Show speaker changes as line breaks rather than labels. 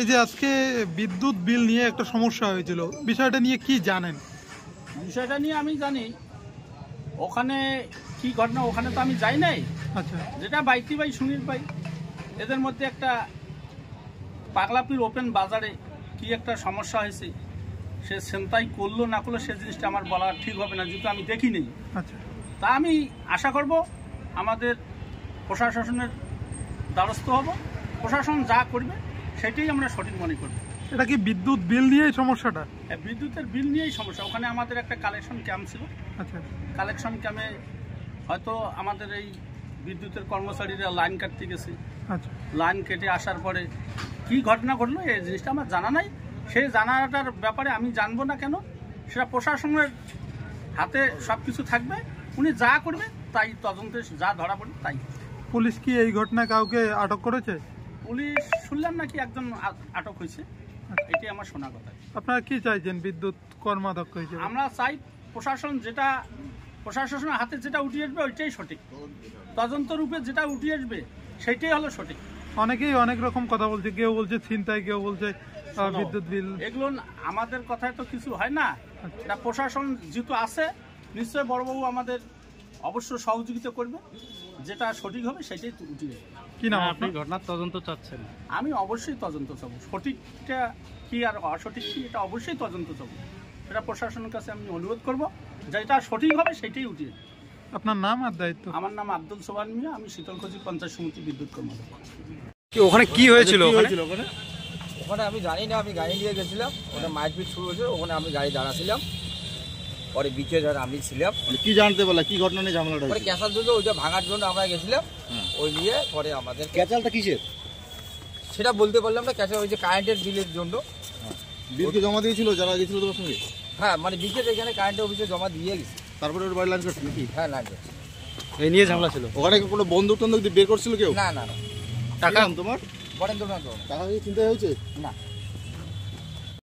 এই যে আজকে বিদ্যুৎ বিল নিয়ে একটা সমস্যা হয়েছিল, বিষয়টা নিয়ে কি জানেন?
বিষয়টা নিয়ে আমি জানি, ওখানে কি ঘটনা ওখানে তো আমি যাই নাই।
আচ্ছা,
যেটা বাইতি ভাই সুনীল ভাই এদের মধ্যে একটা পাগলাপির ওপেন বাজারে কি একটা সমস্যা হয়েছে, সে ছিনতাই করলো না করলো সে জিনিসটা আমার বলা ঠিক হবে না, যেহেতু আমি দেখি নেই।
আচ্ছা,
তা আমি আশা করব আমাদের প্রশাসনের দ্বারস্থ হব, প্রশাসন যা করবে সেটাই আমরা সঠিক মনে করব।
এটা কি বিদ্যুৎ বিল নিয়েই সমস্যাটা?
বিদ্যুতের বিল নিয়েই সমস্যা। ওখানে আমাদের একটা কালেকশন ক্যাম্প ছিল,
আচ্ছা,
কালেকশন ক্যাম্পে হয়তো আমাদের এই বিদ্যুতের কর্মচারীরা লাইন কাটতে গেছে,
আচ্ছা,
লাইন কেটে আসার পরে কি ঘটনা ঘটলো এই জিনিসটা আমার জানা নাই। সেই জানাটার ব্যাপারে আমি জানবো না কেন, সেটা প্রশাসনের হাতে সব কিছু থাকবে, উনি যা করবে তাই তদন্তে যা ধরা পড়বে তাই।
পুলিশ কি এই ঘটনায় কাউকে আটক করেছে?
পুলিশ শুনলাম নাকি একজন আটক হয়েছে, এটি আমার শোনা কথা।
আপনারা কি চাইছেন বিদ্যুৎ কর্মাধ্যক্ষ হিসেবে?
আমরা চাই প্রশাসন যেটা প্রশাসনের হাতে যেটা উঠিয়ে আসবে ওইটাই সঠিক, তদন্ত রূপে যেটা উঠিয়ে আসবে সেটাই হলো সঠিক।
অনেকেই অনেক রকম কথা বলছে, কেউ বলছে ছিনতাই, কেউ বলছে বিদ্যুৎ বিল।
এগুলো আমাদের কথায় তো কিছু হয় না, এটা প্রশাসন যেহেতু আছে নিশ্চয়ই বড়বাবু আমাদের অবশ্য সহযোগিতা করবে, যেটা সঠিক হবে সেটাই উঠিয়ে আসবে।
কি নাম
আপনি ঘটনার তদন্ত চাচ্ছেন?
আমি অবশ্যই তদন্ত চাবো, সঠিকটা কি আর অসঠিক কি এটা অবশ্যই তদন্ত চাবো, সেটা প্রশাসনের কাছে আমি অনুরোধ করব, যেটা সঠিক হবে সেটাই উঠিয়ে।
আপনার নাম আর দায়িত্ব?
আমার নাম আব্দুল সোবান মিয়া, আমি শীতলকুচি পঞ্চায়েত সমিতি বিদ্যুৎ কর্মদক্ষ।
ওখানে কি হয়েছিল?
ওখানে আমি জানি না, আমি গাড়ি নিয়ে গেছিলাম, ওখানে মারপিট শুরু হয়েছে, ওখানে আমি গাড়ি দাঁড়াছিলাম, পরে বিকে ধর আমি ছিলাম।
কি জানতে বলা কি ঘটনা নিয়ে ঝামেলাটা
পরে ক্যাচাল জন্য ওইটা ভাঙার জন্য আমরা গেছিলাম, ওই নিয়ে পরে আমাদের
ক্যাচালটা কিসের
সেটা বলতে পারলাম না। ক্যাচাল ওই যে কারেন্টের বিলের জন্য।
বিলকে জমা দিয়েছিল যারা গেছিল তোমার সঙ্গে?
হ্যাঁ, মানে বিকেট এখানে কারেন্টের অফিসে জমা দিয়ে গেছি।
তারপরে ওর বাড়ি লাইন করছে নাকি?
হ্যাঁ, লাইন করছি।
এই নিয়ে ঝামেলা ছিল?
ওখানে কোনো বন্দুক টন্দুক দিয়ে বের করছিল কেউ?
না না না,
টাকা তোমার
বরেন্দ্রনাথ
টাকা কি চিন্তা হয়েছে?
না।